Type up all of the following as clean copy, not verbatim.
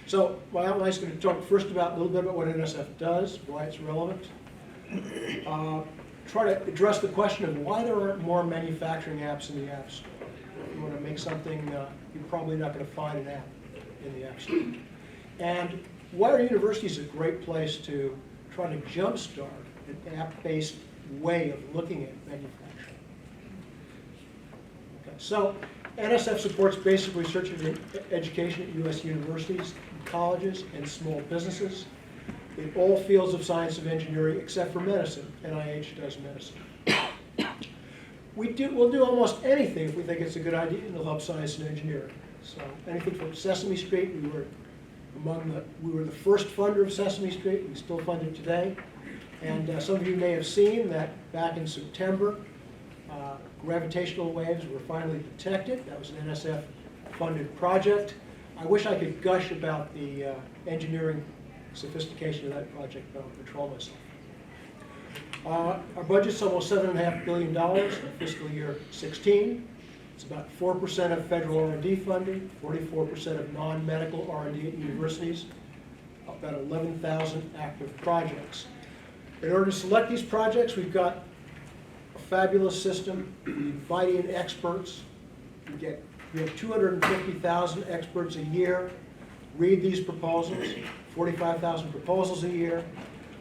So my outline is going to talk first about a little bit about what NSF does, why it's relevant. Try to address the question of why there aren't more manufacturing apps in the App Store. If you want to make something, you're probably not going to find an app in the App Store. And why are universities a great place to try to jumpstart an app-based way of looking at manufacturing? Okay, so NSF supports basic research and education at U.S. universities, colleges, and small businesses in all fields of science and engineering except for medicine. NIH does medicine. We'll do almost anything if we think it's a good idea and it'll help science and engineering. So anything from Sesame Street, we were the first funder of Sesame Street. We still fund it today. And some of you may have seen that back in September, gravitational waves were finally detected. That was an NSF-funded project. I wish I could gush about the engineering sophistication of that project, but I'll control myself. Our budget's almost $7.5 billion in fiscal year 16. It's about 4% of federal R&D funding, 44% of non-medical R&D at universities, about 11,000 active projects. In order to select these projects, we've got a fabulous system. We invite in experts. We have 250,000 experts a year read these proposals, 45,000 proposals a year.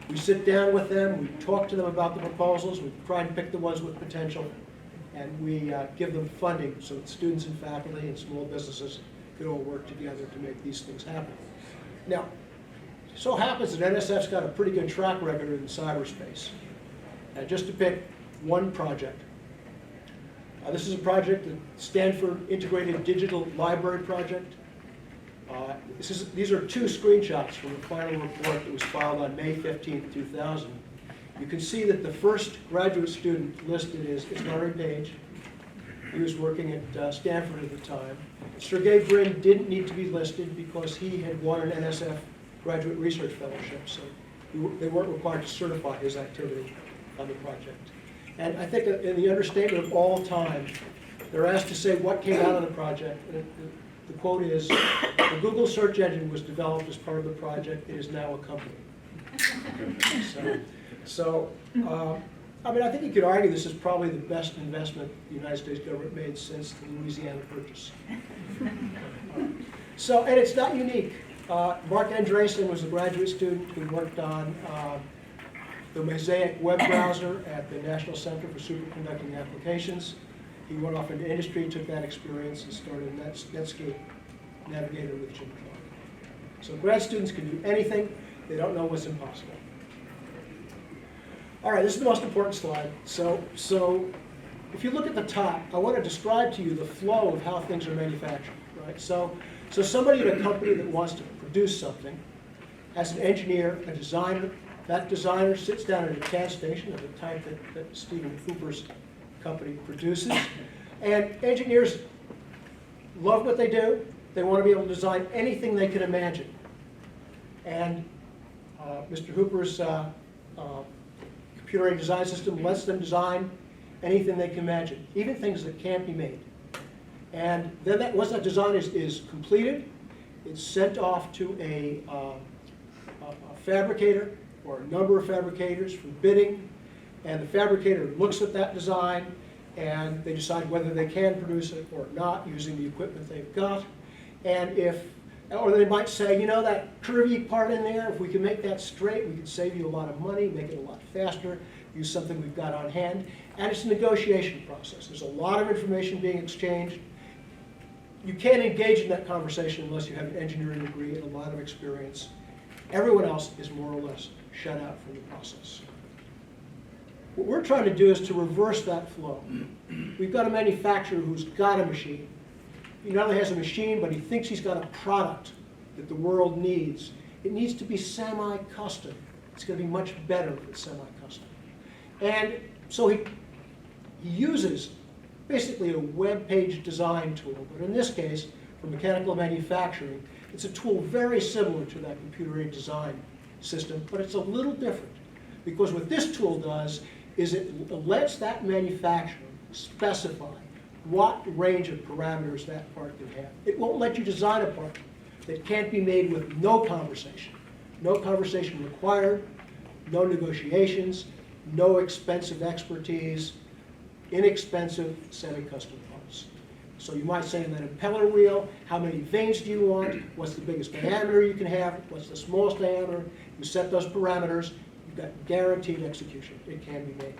We sit down with them, we talk to them about the proposals, we try and pick the ones with potential, and we give them funding so that students and faculty and small businesses can all work together to make these things happen. Now, it so happens that NSF's got a pretty good track record in cyberspace. Just to pick one project. This is a project, the Stanford Integrated Digital Library Project. These are two screenshots from the final report that was filed on May 15, 2000. You can see that the first graduate student listed is Larry Page. He was working at Stanford at the time. Sergey Brin didn't need to be listed because he had won an NSF Graduate Research Fellowship, so they weren't required to certify his activity on the project. And I think in the understatement of all time, they're asked to say what came out of the project. The quote is, the Google search engine was developed as part of the project. It is now a company. I mean, I think you could argue this is probably the best investment the United States government made since the Louisiana Purchase. And it's not unique. Mark Andreessen was a graduate student who worked on the Mosaic web browser at the National Center for Superconducting Applications. He went off into industry, took that experience, and started Netscape Navigator with Jim Clark. So grad students can do anything. They don't know what's impossible. All right, this is the most important slide. So if you look at the top, I want to describe to you the flow of how things are manufactured, right? So somebody in a company that wants to produce something, as an engineer, a designer, that designer sits down at a CAD station of the type that Stephen Cooper's company produces. And engineers love what they do. They want to be able to design anything they can imagine. And Mr. Hooper's computer-aided design system lets them design anything they can imagine, even things that can't be made. And then once that design is completed, it's sent off to a fabricator or a number of fabricators for bidding. And the fabricator looks at that design and they decide whether they can produce it or not using the equipment they've got. And or they might say, you know, that curvy part in there, if we can make that straight, we can save you a lot of money, make it a lot faster, use something we've got on hand. And it's a negotiation process. There's a lot of information being exchanged. You can't engage in that conversation unless you have an engineering degree and a lot of experience. Everyone else is more or less shut out from the process. What we're trying to do is to reverse that flow. We've got a manufacturer who's got a machine. He not only has a machine, but he thinks he's got a product that the world needs. It needs to be semi-custom. It's going to be much better if it's semi-custom. And so he uses basically a web page design tool, but in this case, for mechanical manufacturing, it's a tool very similar to that computer-aided design system, but it's a little different. Because what this tool does is it lets that manufacturer specify what range of parameters that part can have. It won't let you design a part, that can't be made with no conversation. No conversation required, no negotiations, no expensive expertise, inexpensive set of custom parts. So you might say in that impeller wheel, how many vanes do you want? What's the biggest diameter you can have? What's the smallest diameter? You set those parameters, you've got guaranteed execution. It can be made.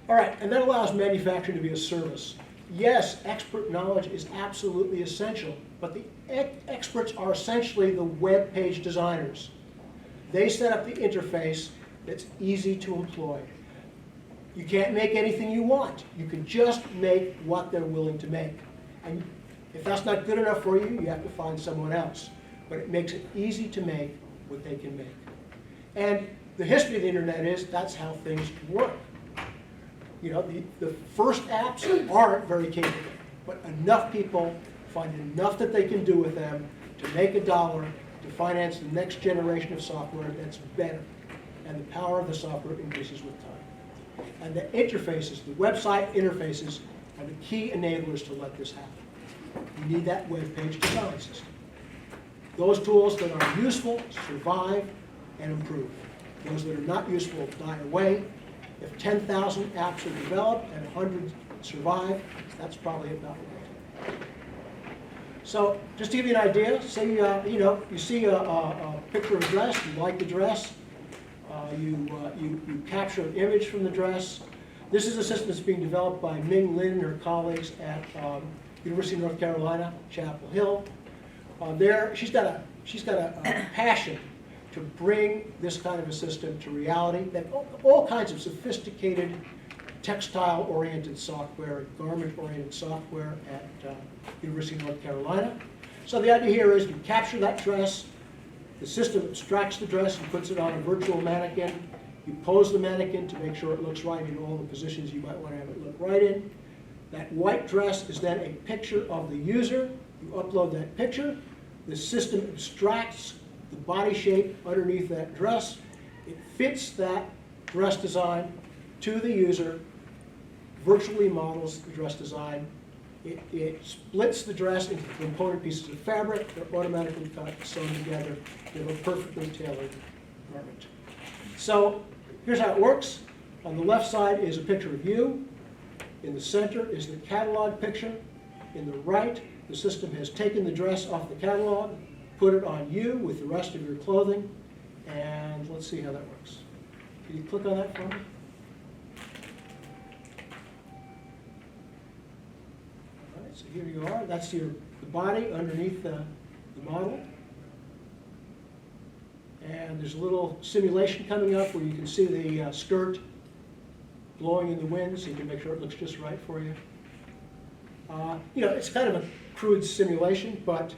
All right, and that allows manufacturing to be a service. Yes, expert knowledge is absolutely essential, but the experts are essentially the web page designers. They set up the interface that's easy to employ. You can't make anything you want. You can just make what they're willing to make. And if that's not good enough for you, you have to find someone else. But it makes it easy to make what they can make. And the history of the internet is that's how things work. You know, the first apps aren't very capable, but enough people find enough that they can do with them to make $1 to finance the next generation of software that's better. And the power of the software increases with time. And the interfaces, the website interfaces, are the key enablers to let this happen. You need that web page design system. Those tools that are useful survive and improve. Those that are not useful die away. If 10,000 apps are developed and 100 survive, that's probably about right. So just to give you an idea, say you see a picture of a dress, you like the dress, you capture an image from the dress. This is a system that's being developed by Ming Lin and her colleagues at University of North Carolina, Chapel Hill. She's got a passion to bring this kind of a system to reality, that all kinds of sophisticated textile-oriented software, garment-oriented software at University of North Carolina. So the idea here is you capture that dress, the system abstracts the dress and puts it on a virtual mannequin. You pose the mannequin to make sure it looks right in all the positions you might want to have it look right in. That white dress is then a picture of the user. You upload that picture. The system abstracts the body shape underneath that dress. It fits that dress design to the user, virtually models the dress design. It splits the dress into component pieces of fabric. They're automatically cut, sewn together. You have a perfectly tailored garment. So here's how it works. On the left side is a picture of you. In the center is the catalog picture. In the right, the system has taken the dress off the catalog, put it on you with the rest of your clothing, and let's see how that works. Can you click on that for me? All right, so here you are. That's the body underneath the model. And there's a little simulation coming up where you can see the skirt blowing in the wind, so you can make sure it looks just right for you. It's kind of a crude simulation, but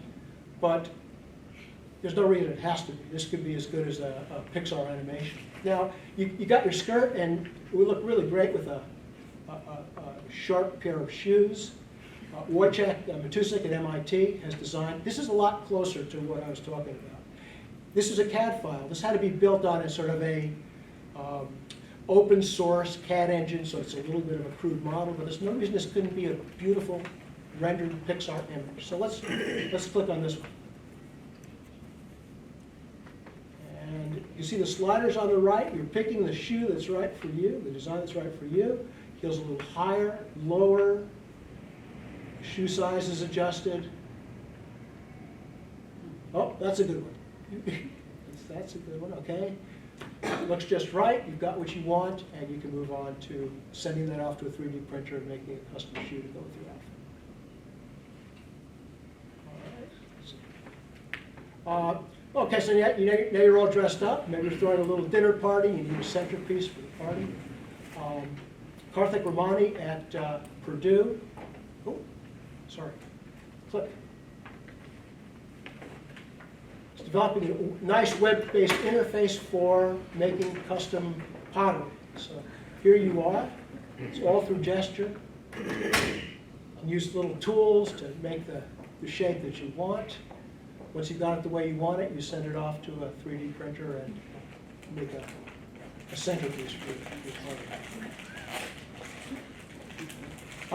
there's no reason it has to be. This could be as good as a Pixar animation. Now, you got your skirt, and it would look really great with a sharp pair of shoes. Wojciech Matusik at MIT has designed. This is a lot closer to what I was talking about. This is a CAD file. This had to be built on a sort of a open source CAD engine, so it's a little bit of a crude model, but there's no reason this couldn't be a beautiful rendered Pixar image. So let's click on this one. And you see the sliders on the right. You're picking the shoe that's right for you, the design that's right for you. Heels a little higher, lower. Shoe size is adjusted. Oh, that's a good one. That's a good one, okay. It looks just right, you've got what you want, and you can move on to sending that off to a 3D printer and making a custom shoe to go with your outfit. All right. Okay, so now you're all dressed up. Maybe you're throwing a little dinner party. You need a centerpiece for the party. Karthik Ramani at Purdue. Oh, sorry. Click. Developing a nice web-based interface for making custom pottery. So here you are. It's all through gesture. You can use little tools to make the shape that you want. Once you've got it the way you want it, you send it off to a 3D printer and make a centerpiece for your pottery.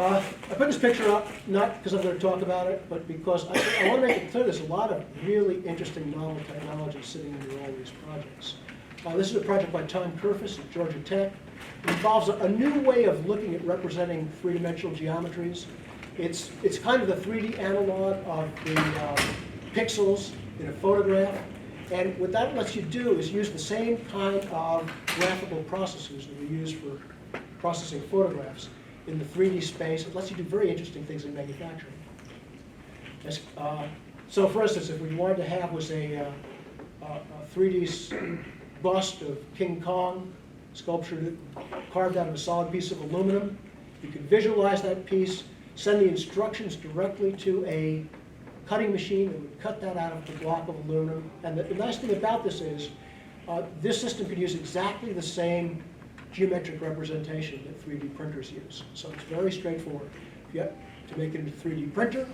I put this picture up, not because I'm going to talk about it, but because I want to make it clear there's a lot of really interesting novel technology sitting under all these projects. This is a project by Tom Kerfus at Georgia Tech. It involves a new way of looking at representing three-dimensional geometries. It's kind of the 3D analog of the pixels in a photograph. And what that lets you do is use the same kind of graphical processors that we use for processing photographs in the 3D space. It lets you do very interesting things in manufacturing. So for instance, if we wanted to have was a 3D bust of King Kong, sculptured, carved out of a solid piece of aluminum, you can visualize that piece, send the instructions directly to a cutting machine that would cut that out of the block of aluminum. And the nice thing about this is this system could use exactly the same geometric representation that 3D printers use. So it's very straightforward. You have to make it into a 3D printer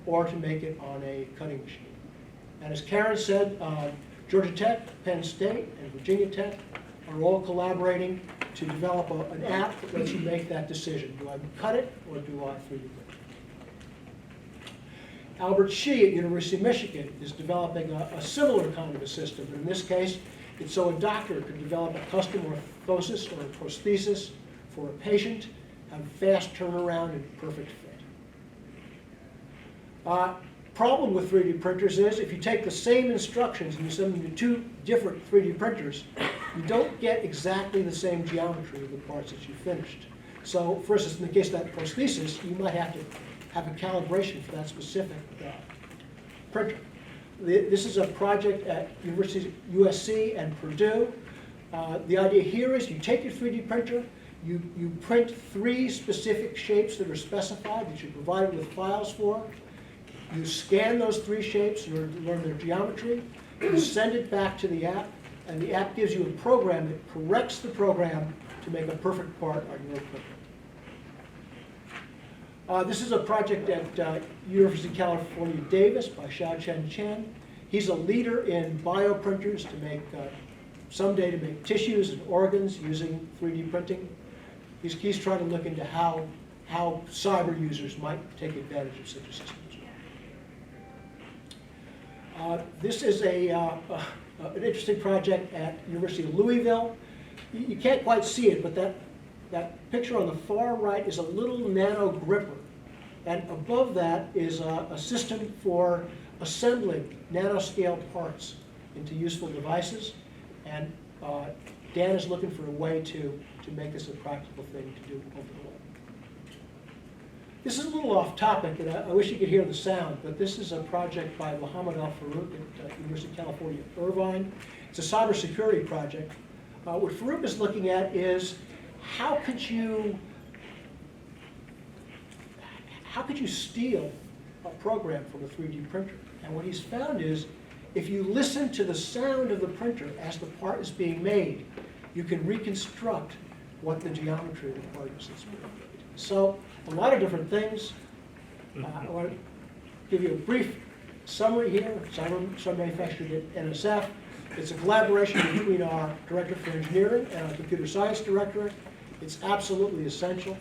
or to make it on a cutting machine. And as Karen said, Georgia Tech, Penn State, and Virginia Tech are all collaborating to develop an app that lets you make that decision. Do I cut it or do I 3D print it? Albert Shee at University of Michigan is developing a similar kind of a system. But in this case, it's so a doctor could develop a custom orthosis or a prosthesis for a patient, have fast turnaround and perfect fit. Problem with 3D printers is if you take the same instructions and you send them to two different 3D printers, you don't get exactly the same geometry of the parts that you finished. So for instance, in the case of that prosthesis, you might have to have a calibration for that specific printer. This is a project at USC and Purdue. The idea here is you take your 3D printer, you print 3 specific shapes that are specified that you're provided with files for. You scan those 3 shapes, you learn their geometry, you send it back to the app, and the app gives you a program that corrects the program to make a perfect part on your printer. This is a project at University of California, Davis by Xiaochen Chen. He's a leader in bioprinters to make, someday to make tissues and organs using 3D printing. He's trying to look into how cyber users might take advantage of such a system as well. This is an interesting project at University of Louisville. You can't quite see it, but that picture on the far right is a little nano gripper. And above that is a system for assembling nanoscale parts into useful devices. And Dan is looking for a way to make this a practical thing to do over the web. This is a little off topic, and I wish you could hear the sound, but this is a project by Mohammed Al-Farouk at University of California, Irvine. It's a cybersecurity project. What Farouk is looking at is how could you steal a program from a 3D printer? And what he's found is if you listen to the sound of the printer as the part is being made, you can reconstruct what the geometry of the part is that's being made. So a lot of different things. I want to give you a brief summary here. Cyber manufactured at NSF. It's a collaboration between our Director for Engineering and our Computer Science Directorate. It's absolutely essential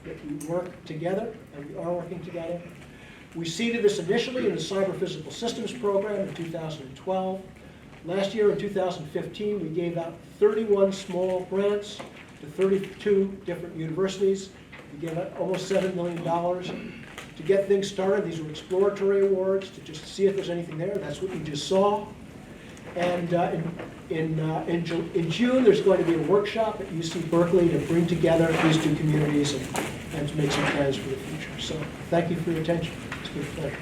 that we work together, and we are working together. We seeded this initially in the Cyber Physical Systems program in 2012. Last year, in 2015, we gave out 31 small grants to 32 different universities. We gave out almost $7 million to get things started. These were exploratory awards to just see if there's anything there. That's what you just saw. And in June, there's going to be a workshop at UC Berkeley to bring together these two communities and to make some plans for the future. So thank you for your attention. It's been a pleasure.